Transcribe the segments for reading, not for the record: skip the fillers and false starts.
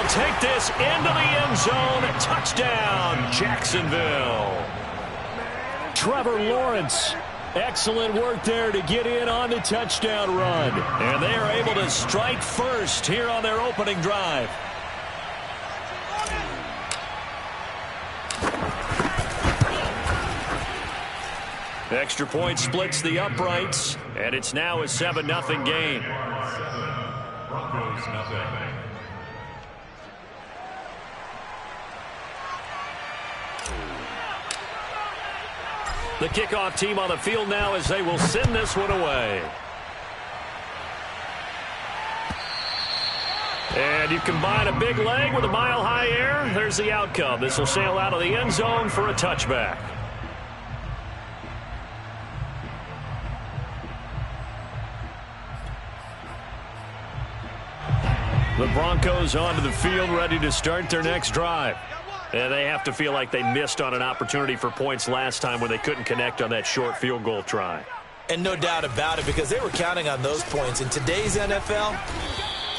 take this into the end zone. Touchdown, Jacksonville. Trevor Lawrence. Excellent work there to get in on the touchdown run. And they are able to strike first here on their opening drive. Extra point splits the uprights, and it's now a 7-0 game. Broncos nothing. The kickoff team on the field now as they will send this one away. And you combine a big leg with a mile-high air. There's the outcome. This will sail out of the end zone for a touchback. The Broncos onto the field, ready to start their next drive. And they have to feel like they missed on an opportunity for points last time when they couldn't connect on that short field goal try. And no doubt about it, because they were counting on those points. In today's NFL,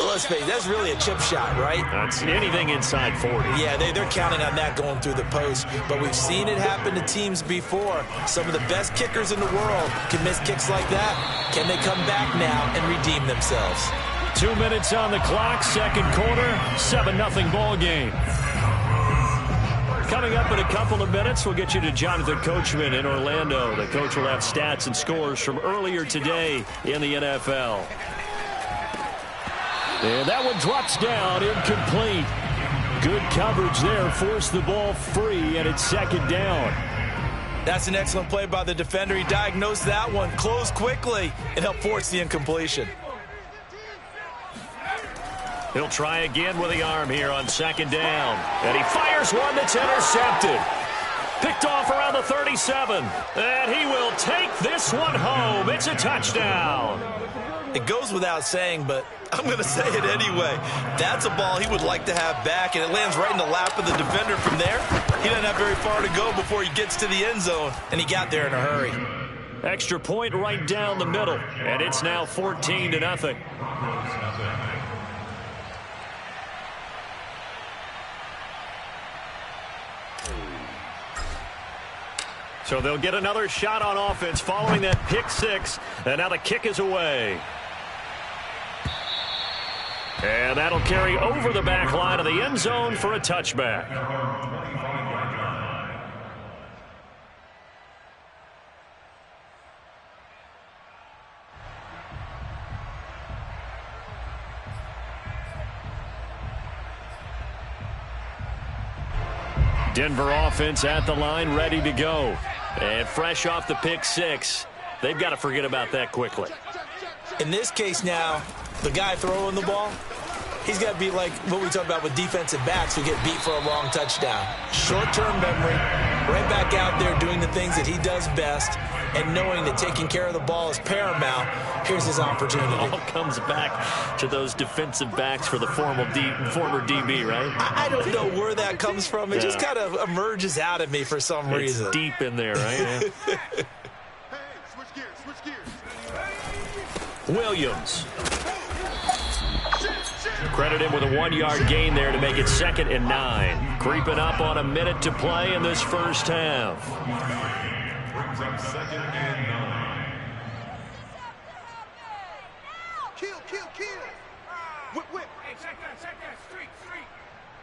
let's face it, that's really a chip shot, right? That's anything inside 40. Yeah, they're counting on that going through the post. But we've seen it happen to teams before. Some of the best kickers in the world can miss kicks like that. Can they come back now and redeem themselves? 2 minutes on the clock, second quarter, 7-0 ball game. Coming up in a couple of minutes, we'll get you to Jonathan Coachman in Orlando. The coach will have stats and scores from earlier today in the NFL. And that one drops down, incomplete. Good coverage there, forced the ball free, and it's second down. That's an excellent play by the defender. He diagnosed that one, closed quickly, and helped force the incompletion. He'll try again with the arm here on second down. And he fires one that's intercepted. Picked off around the 37. And he will take this one home. It's a touchdown. It goes without saying, but I'm going to say it anyway. That's a ball he would like to have back, and it lands right in the lap of the defender from there. He doesn't have very far to go before he gets to the end zone, and he got there in a hurry. Extra point right down the middle, and it's now 14-0. So they'll get another shot on offense following that pick six. And now the kick is away. And that'll carry over the back line of the end zone for a touchback. Denver offense at the line, ready to go. And fresh off the pick six, they've got to forget about that quickly. In this case now, the guy throwing the ball, he's got to be like what we talk about with defensive backs who get beat for a long touchdown. Short-term memory, right back out there doing the things that he does best, and knowing that taking care of the ball is paramount. Here's his opportunity. It all comes back to those defensive backs for the former DB, right? I don't know where that comes from. It just kind of emerges out of me for some reason. It's deep in there, right? Yeah. Switch gears. Williams. Credit him with a 1-yard gain there to make it 2nd and 9. Creeping up on a minute to play in this first half. Brings up 2nd and 9. Kill. Whip. Hey, check that. Street.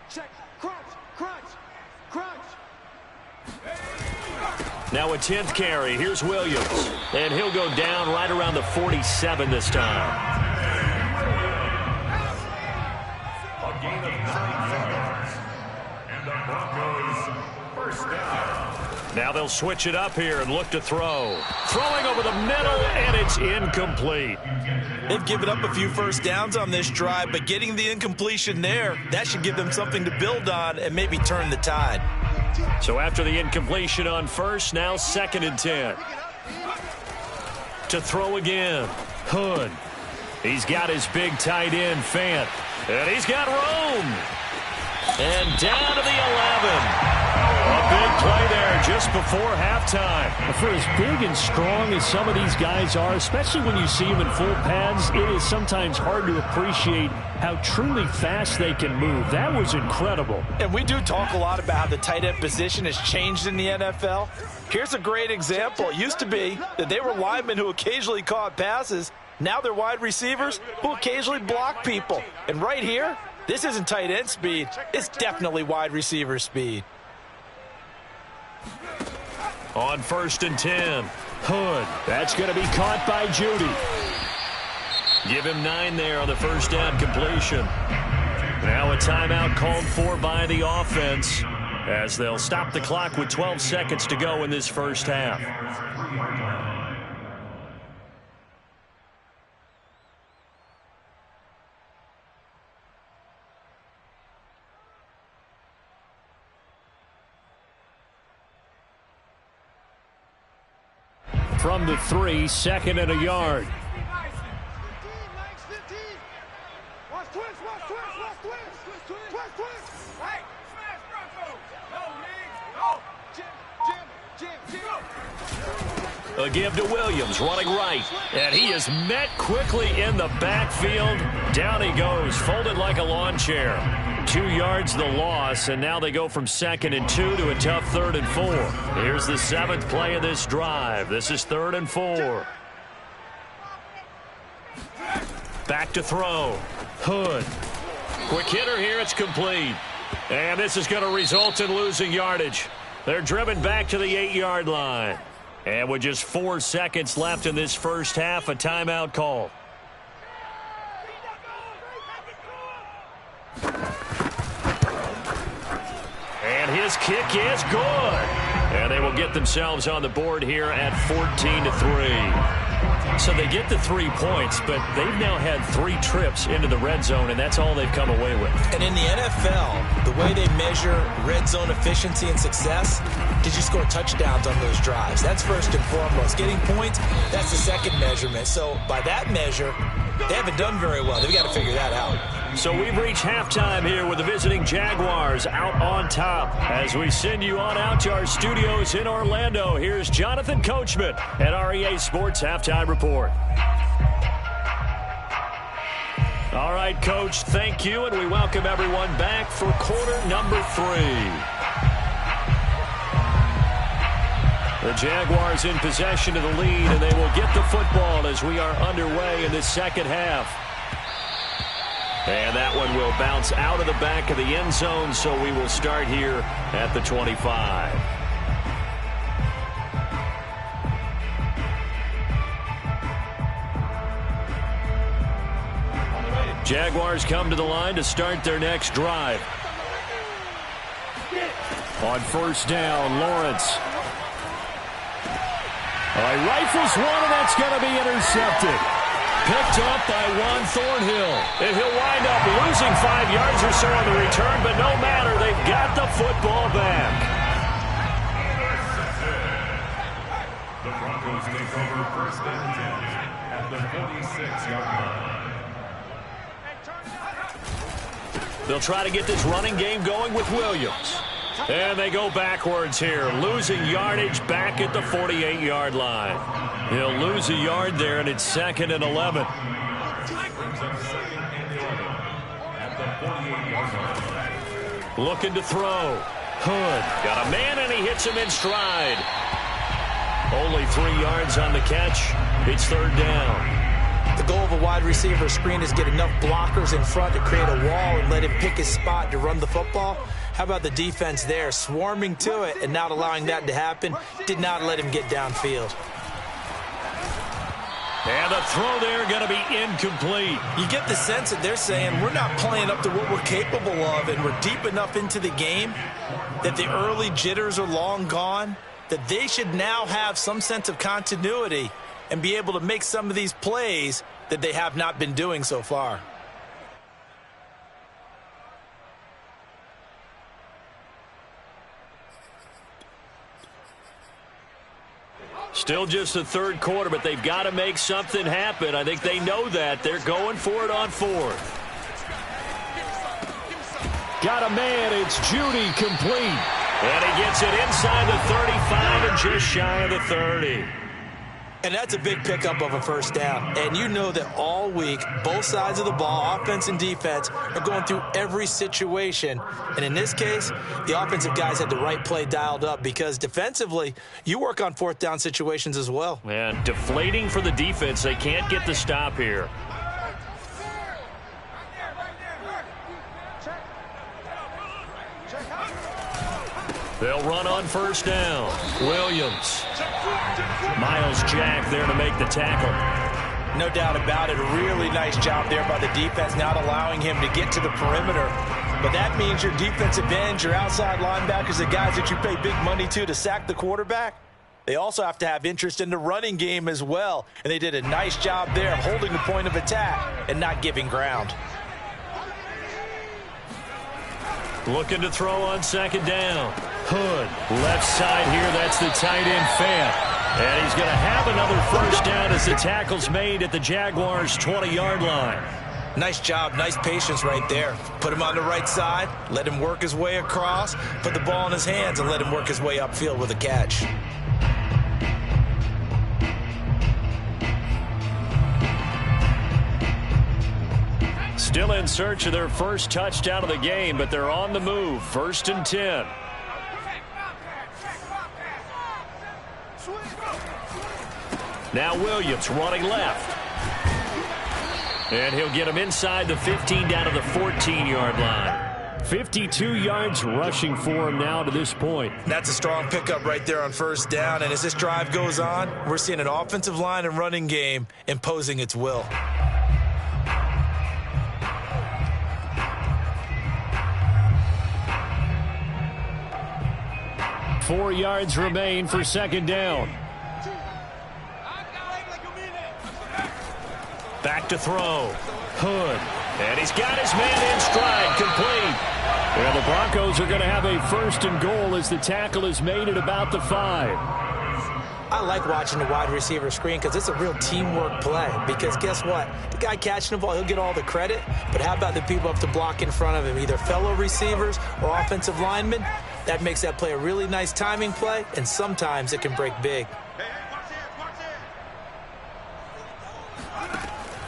Check. Crunch. Now a 10th carry. Here's Williams. And he'll go down right around the 47 this time. A gain of 9 yards. And the Broncos first down. Now they'll switch it up here and look to throw. Throwing over the middle, and it's incomplete. They've given up a few first downs on this drive, but getting the incompletion there, that should give them something to build on and maybe turn the tide. So after the incompletion on first, now 2nd and 10. To throw again, Hood. He's got his big tight end, Fant. And he's got room. And down to the 11. A big play there just before halftime. For as big and strong as some of these guys are, especially when you see them in full pads, it is sometimes hard to appreciate how truly fast they can move. That was incredible. And we do talk a lot about how the tight end position has changed in the NFL. Here's a great example. It used to be that they were linemen who occasionally caught passes. Now they're wide receivers who occasionally block people. And right here, this isn't tight end speed. It's definitely wide receiver speed. On 1st and 10, Hood. That's going to be caught by Judy. Give him 9 there on the first down completion. Now a timeout called for by the offense as they'll stop the clock with 12 seconds to go in this first half. From the 3, 2nd and a yard. A give to Williams, running right. And he is met quickly in the backfield. Down he goes, folded like a lawn chair. 2 yards the loss, and now they go from 2nd and 2 to a tough 3rd and 4. Here's the 7th play of this drive. This is 3rd and 4. Back to throw. Hood. Quick hitter here, it's complete. And this is going to result in losing yardage. They're driven back to the 8-yard line. And with just 4 seconds left in this first half, a timeout call. And his kick is good. And they will get themselves on the board here at 14-3. So they get the 3 points, but they've now had 3 trips into the red zone, and that's all they've come away with. And in the NFL, the way they measure red zone efficiency and success, did you score touchdowns on those drives? That's first and foremost. Getting points, that's the second measurement. So by that measure, they haven't done very well. They've got to figure that out. So we've reached halftime here with the visiting Jaguars out on top. As we send you on out to our studios in Orlando, here's Jonathan Coachman at REA Sports Halftime Report. All right, Coach, thank you, and we welcome everyone back for quarter number 3. The Jaguars in possession of the lead, and they will get the football as we are underway in the second half. And that one will bounce out of the back of the end zone, so we will start here at the 25. Jaguars come to the line to start their next drive. On first down, Lawrence. Rifles one, and that's going to be intercepted. Picked up by Juan Thornhill. And he'll wind up losing 5 yards or so on the return, but no matter, they've got the football back. The Broncos take over first and 10 at the 46-yard line. They'll try to get this running game going with Williams. And they go backwards here, losing yardage back at the 48-yard line. He'll lose a yard there, and it's 2nd and 11. Looking to throw. Hood got a man, and he hits him in stride. Only 3 yards on the catch. It's 3rd down. The goal of a wide receiver screen is get enough blockers in front to create a wall and let him pick his spot to run the football. How about the defense there, swarming to it and not allowing that to happen? Did not let him get downfield. And the throw there going to be incomplete. You get the sense that they're saying we're not playing up to what we're capable of, and we're deep enough into the game that the early jitters are long gone, that they should now have some sense of continuity and be able to make some of these plays that they have not been doing so far. Still just the 3rd quarter, but they've got to make something happen. I think they know that. They're going for it on 4th. Got a man. It's Judy complete. And he gets it inside the 35 and just shy of the 30. And that's a big pickup of a first down. And you know that all week, both sides of the ball, offense and defense, are going through every situation. And in this case, the offensive guys had the right play dialed up because defensively, you work on fourth down situations as well. And deflating for the defense. They can't get the stop here. They'll run on first down. Williams. Miles Jack there to make the tackle. No doubt about it. A really nice job there by the defense, not allowing him to get to the perimeter. But that means your defensive ends, your outside linebackers, the guys that you pay big money to sack the quarterback, they also have to have interest in the running game as well. And they did a nice job there of holding the point of attack and not giving ground. Looking to throw on second down. Hood, left side here. That's the tight end, Fant. And he's going to have another first down as the tackle's made at the Jaguars' 20-yard line. Nice job, nice patience right there. Put him on the right side, let him work his way across, put the ball in his hands, and let him work his way upfield with a catch. Still in search of their first touchdown of the game, but they're on the move. 1st and 10. Now Williams running left. And he'll get him inside the 15 down to the 14-yard line. 52 yards rushing for him now to this point. That's a strong pickup right there on first down. And as this drive goes on, we're seeing an offensive line and running game imposing its will. Four yards remain for second down. Back to throw. Hood. And he's got his man in stride. Complete. And the Broncos are going to have a 1st and goal as the tackle is made at about the 5. I like watching the wide receiver screen because it's a real teamwork play. Because guess what? The guy catching the ball, he'll get all the credit. But how about the people up to block in front of him, either fellow receivers or offensive linemen? That makes that play a really nice timing play, and sometimes it can break big.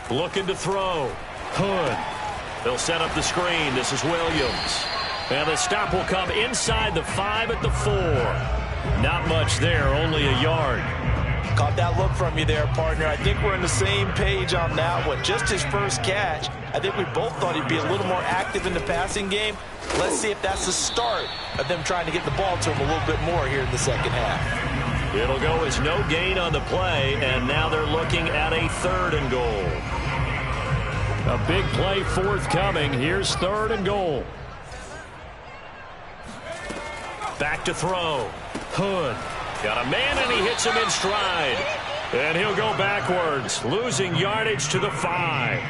Looking to throw. Hood. They'll set up the screen. This is Williams. And the stop will come inside the 5 at the 4. Not much there, only a yard. Caught that look from you there, partner. I think we're on the same page on that one. Just his first catch. I think we both thought he'd be a little more active in the passing game. Let's see if that's the start of them trying to get the ball to him a little bit more here in the second half. It'll go as no gain on the play, and now they're looking at a 3rd and goal. A big play forthcoming. Here's 3rd and goal. Back to throw. Hood. Got a man, and he hits him in stride. And he'll go backwards, losing yardage to the 5.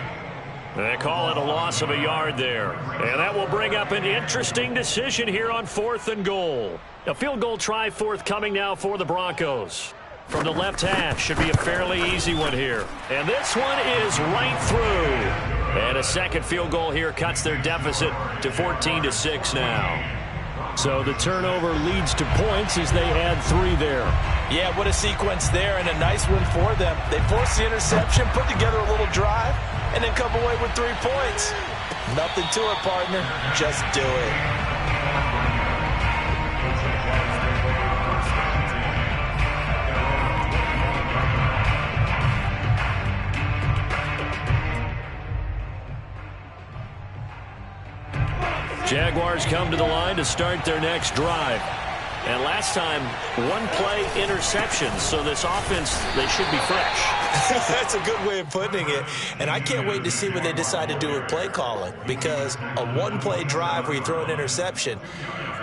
They call it a loss of a yard there. And that will bring up an interesting decision here on 4th and goal. A field goal try forthcoming now for the Broncos. From the left hash, should be a fairly easy one here. And this one is right through. And a second field goal here cuts their deficit to 14-6 now. So the turnover leads to points as they add 3 there. Yeah, what a sequence there, and a nice win for them. They forced the interception, put together a little drive, and then come away with 3 points. Nothing to it, partner. Just do it. Jaguars come to the line to start their next drive. And last time, 1-play interception. So this offense, they should be fresh. That's a good way of putting it. And I can't wait to see what they decide to do with play calling. Because a 1-play drive where you throw an interception,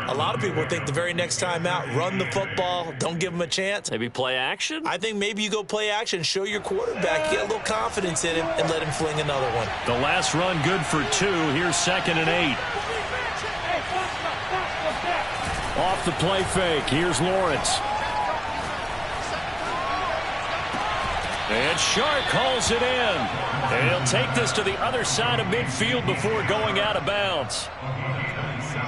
a lot of people think the very next time out, run the football, don't give them a chance. Maybe play action? I think maybe you go play action, show your quarterback, get a little confidence in him, and let him fling another one. The last run good for 2. Here's 2nd and 8. Off the play fake. Here's Lawrence. And Shark calls it in. And he'll take this to the other side of midfield before going out of bounds.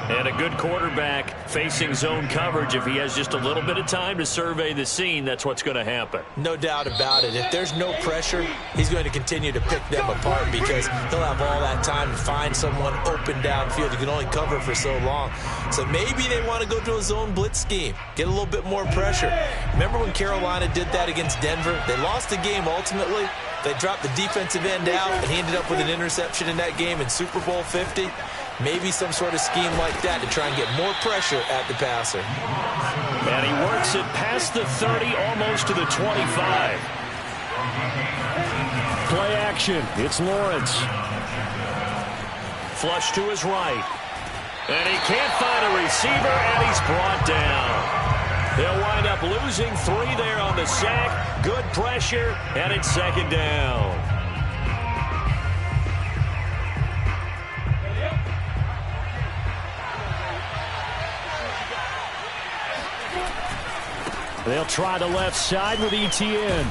And a good quarterback facing zone coverage. If he has just a little bit of time to survey the scene, that's what's going to happen. No doubt about it. If there's no pressure, he's going to continue to pick them apart because he'll have all that time to find someone open downfield. You can only cover for so long. So maybe they want to go to a zone blitz scheme, get a little bit more pressure. Remember when Carolina did that against Denver? They lost the game ultimately. They dropped the defensive end out, and he ended up with an interception in that game in Super Bowl 50. Maybe some sort of scheme like that to try and get more pressure at the passer. And he works it past the 30, almost to the 25. Play action. It's Lawrence. Flush to his right. And he can't find a receiver, and he's brought down. They'll wind up losing 3 there on the sack. Good pressure, and it's second down. They'll try the left side with Etienne.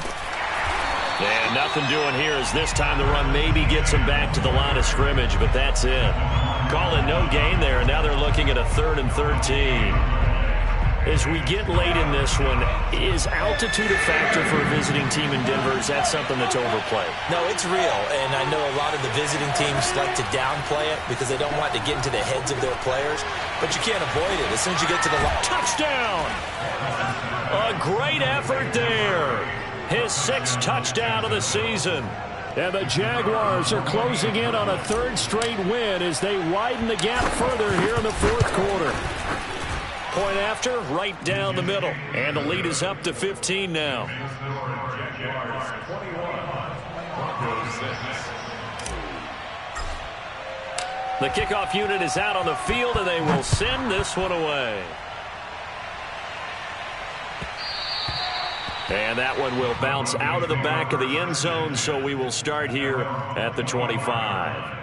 And nothing doing here as this time the run maybe gets them back to the line of scrimmage, but that's it. Call it no gain there, and now they're looking at a 3rd and 13. As we get late in this one, is altitude a factor for a visiting team in Denver? Is that something that's overplayed? No, it's real, and I know a lot of the visiting teams like to downplay it because they don't want to get into the heads of their players, but you can't avoid it. As soon as you get to the line. Touchdown! A great effort there. His 6th touchdown of the season. And the Jaguars are closing in on a 3rd straight win as they widen the gap further here in the 4th quarter. Point after, right down the middle. And the lead is up to 15 now. Jaguars 21, Broncos 6. The kickoff unit is out on the field, and they will send this one away. And that one will bounce out of the back of the end zone, so we will start here at the 25.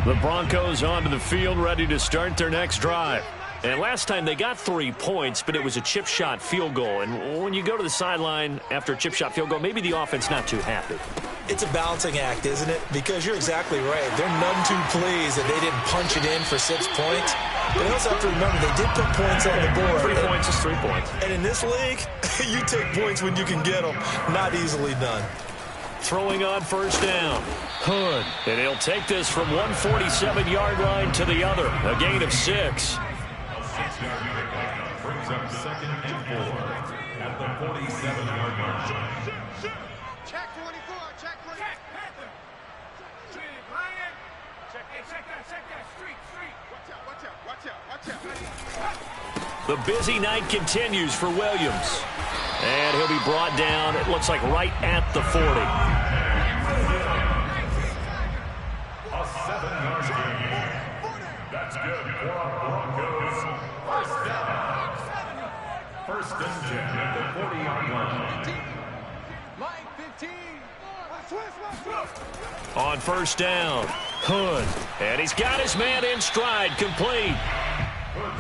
The Broncos onto the field, ready to start their next drive. And last time they got 3 points, but it was a chip shot field goal. And when you go to the sideline after a chip shot field goal, maybe the offense not too happy. It's a balancing act, isn't it? Because you're exactly right. They're none too pleased that they didn't punch it in for 6 points. But you also have to remember they did put points on the board. 3 points is 3 points. And in this league, you take points when you can get them. Not easily done. Throwing on 1st down. Hood. And he'll take this from 147-yard line to the other. A gain of 6. A 6-yard pickup brings up 2nd and 4 at the 47-yard line. Check 24, check 24. Check Panther. Check that, street. Watch out. The busy night continues for Williams. And he'll be brought down, it looks like right at the 40. A 7-yard gain. That's good for Broncos. 1st down. 1st and 10 at the 40-yard line. Line 15. On 1st down, Hood. And he's got his man in stride, complete.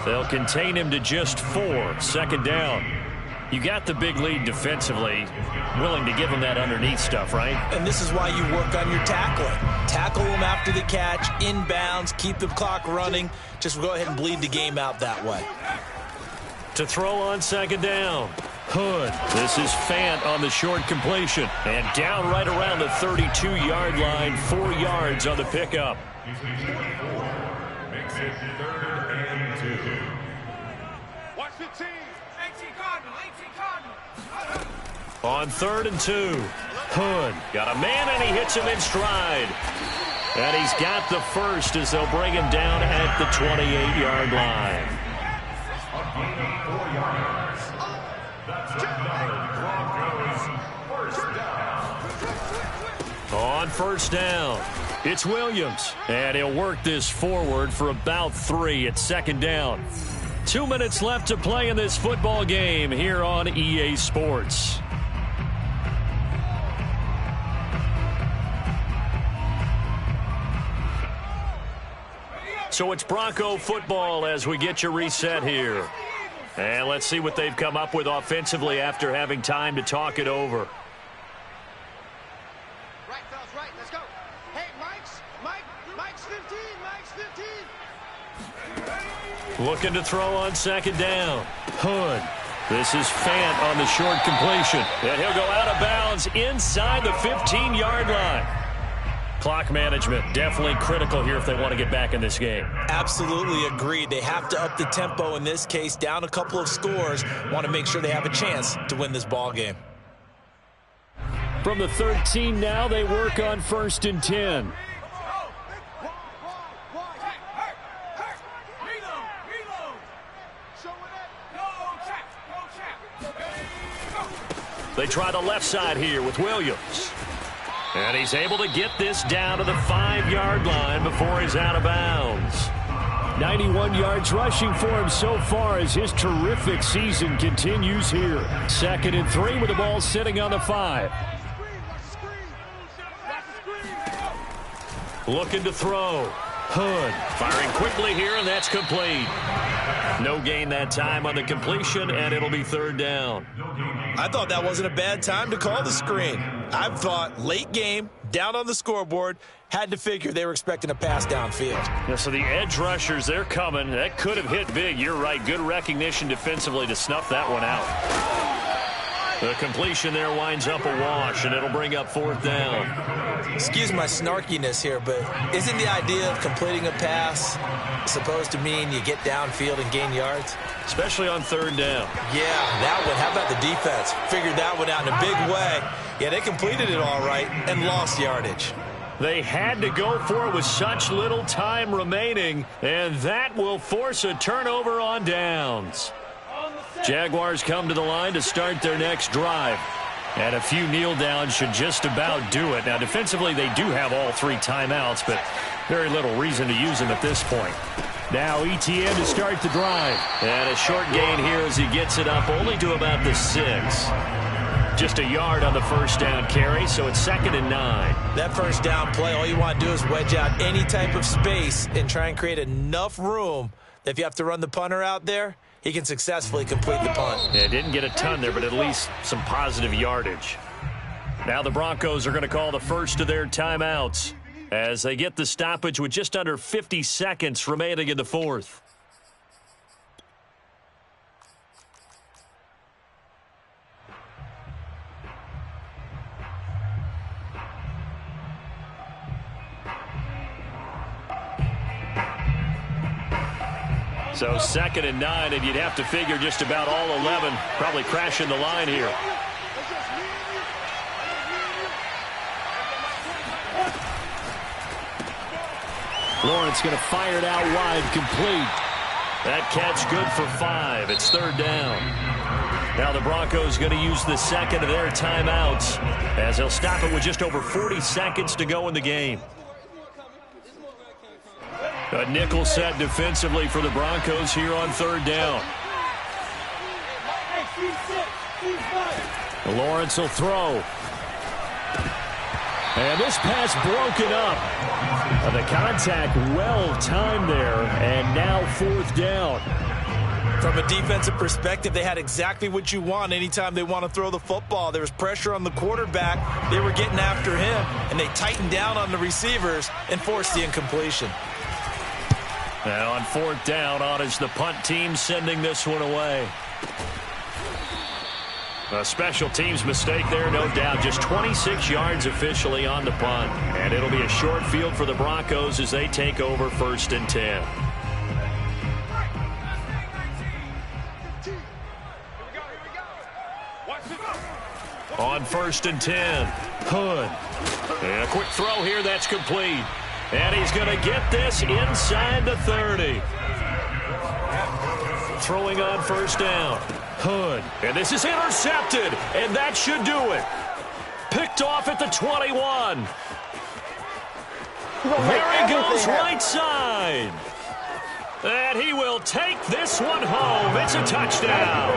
They'll contain him to just 4. 2nd down. You got the big lead defensively, willing to give him that underneath stuff, right? And this is why you work on your tackling. Tackle them after the catch, inbounds, keep the clock running. Just go ahead and bleed the game out that way. To throw on 2nd down, Hood. This is Fant on the short completion. And down right around the 32-yard line, 4 yards on the pickup. Makes it 3rd and 2. Watch the team. 18 Cardinal. On 3rd and 2, Hood got a man, and he hits him in stride. And he's got the 1st as they'll bring him down at the 28-yard line. A gain of 4 yards. That's another Broncos 1st down. On 1st down, it's Williams. And he'll work this forward for about 3 at 2nd down. 2 minutes left to play in this football game here on EA Sports. So it's Bronco football as we get you reset here. And let's see what they've come up with offensively after having time to talk it over. Right, fellas, right. Let's go. Hey, Mike's 15. Mike's 15. Looking to throw on second down. Hood. This is Fant on the short completion. And he'll go out of bounds inside the 15-yard line. Clock management definitely critical here if they want to get back in this game. Absolutely agreed. They have to up the tempo in this case, down a couple of scores. Want to make sure they have a chance to win this ball game. From the 13 now, they work on 1st and 10. They try the left side here with Williams. And he's able to get this down to the 5-yard line before he's out of bounds. 91 yards rushing for him so far as his terrific season continues here. 2nd and 3 with the ball sitting on the 5. Looking to throw. Hood firing quickly here, and that's complete. No gain that time on the completion, and it'll be 3rd down. I thought that wasn't a bad time to call the screen. I thought late game, down on the scoreboard, had to figure they were expecting a pass downfield. Yeah, so the edge rushers, they're coming. That could have hit big. You're right. Good recognition defensively to snuff that one out. The completion there winds up a wash, and it'll bring up 4th down. Excuse my snarkiness here, but isn't the idea of completing a pass supposed to mean you get downfield and gain yards? Especially on 3rd down. Yeah, that one. How about the defense? Figured that one out in a big way. Yeah, they completed it all right and lost yardage. They had to go for it with such little time remaining, and that will force a turnover on downs. Jaguars come to the line to start their next drive. And a few kneel downs should just about do it. Now, defensively, they do have all 3 timeouts, but very little reason to use them at this point. Now ETN to start the drive. And a short gain here as he gets it up only to about the 6. Just a yard on the 1st down carry, so it's 2nd and 9. That 1st down play, all you want to do is wedge out any type of space and try and create enough room that if you have to run the punter out there, he can successfully complete the punt. Yeah, didn't get a ton there, but at least some positive yardage. Now the Broncos are going to call the first of their timeouts as they get the stoppage with just under 50 seconds remaining in the 4th. So 2nd and 9, and you'd have to figure just about all 11 probably crashing the line here. Lawrence going to fire it out wide, complete. That catch good for 5. It's 3rd down. Now the Broncos going to use the 2nd of their timeouts as they'll stop it with just over 40 seconds to go in the game. A nickel set defensively for the Broncos here on 3rd down. Lawrence will throw. And this pass broken up. The contact well timed there, and now 4th down. From a defensive perspective, they had exactly what you want anytime they want to throw the football. There was pressure on the quarterback. They were getting after him, and they tightened down on the receivers and forced the incompletion. Now on 4th down, on is the punt team sending this one away. A special teams mistake there, no doubt. Just 26 yards officially on the punt. And it'll be a short field for the Broncos as they take over 1st and 10. On 1st and 10, Hood. And a quick throw here, that's complete. And he's going to get this inside the 30. Throwing on 1st down. Hood. And this is intercepted. And that should do it. Picked off at the 21. There he goes right side. And he will take this one home. It's a touchdown.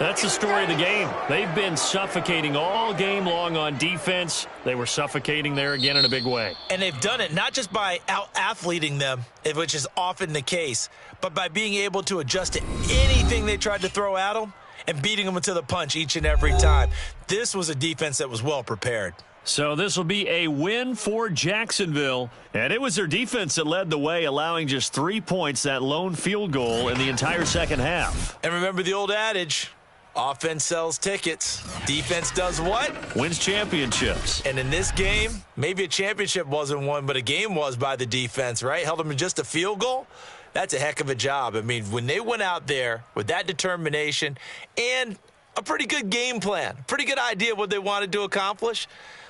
That's the story of the game. They've been suffocating all game long on defense. They were suffocating there again in a big way. And they've done it not just by out-athleting them, which is often the case, but by being able to adjust to anything they tried to throw at them and beating them to the punch each and every time. This was a defense that was well prepared. So this will be a win for Jacksonville. And it was their defense that led the way, allowing just 3 points, that lone field goal in the entire second half. And remember the old adage, offense sells tickets. Defense does what? Wins championships. And in this game, maybe a championship wasn't won, but a game was by the defense, right? Held them to just a field goal. That's a heck of a job. I mean, when they went out there with that determination and a pretty good game plan, pretty good idea of what they wanted to accomplish,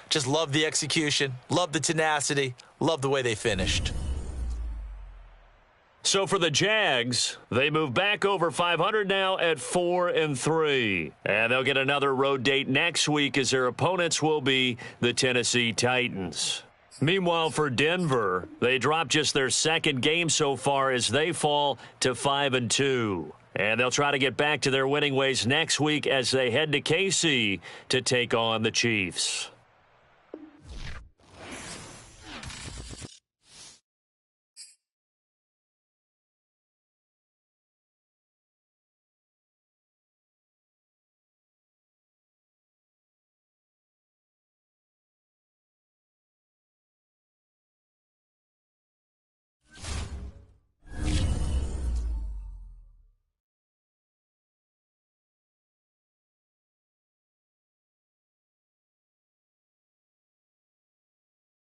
just love the execution, love the tenacity, love the way they finished. So for the Jags, they move back over 500 now at 4-3. And they'll get another road date next week as their opponents will be the Tennessee Titans. Meanwhile, for Denver, they drop just their second game so far as they fall to 5-2. And they'll try to get back to their winning ways next week as they head to KC to take on the Chiefs.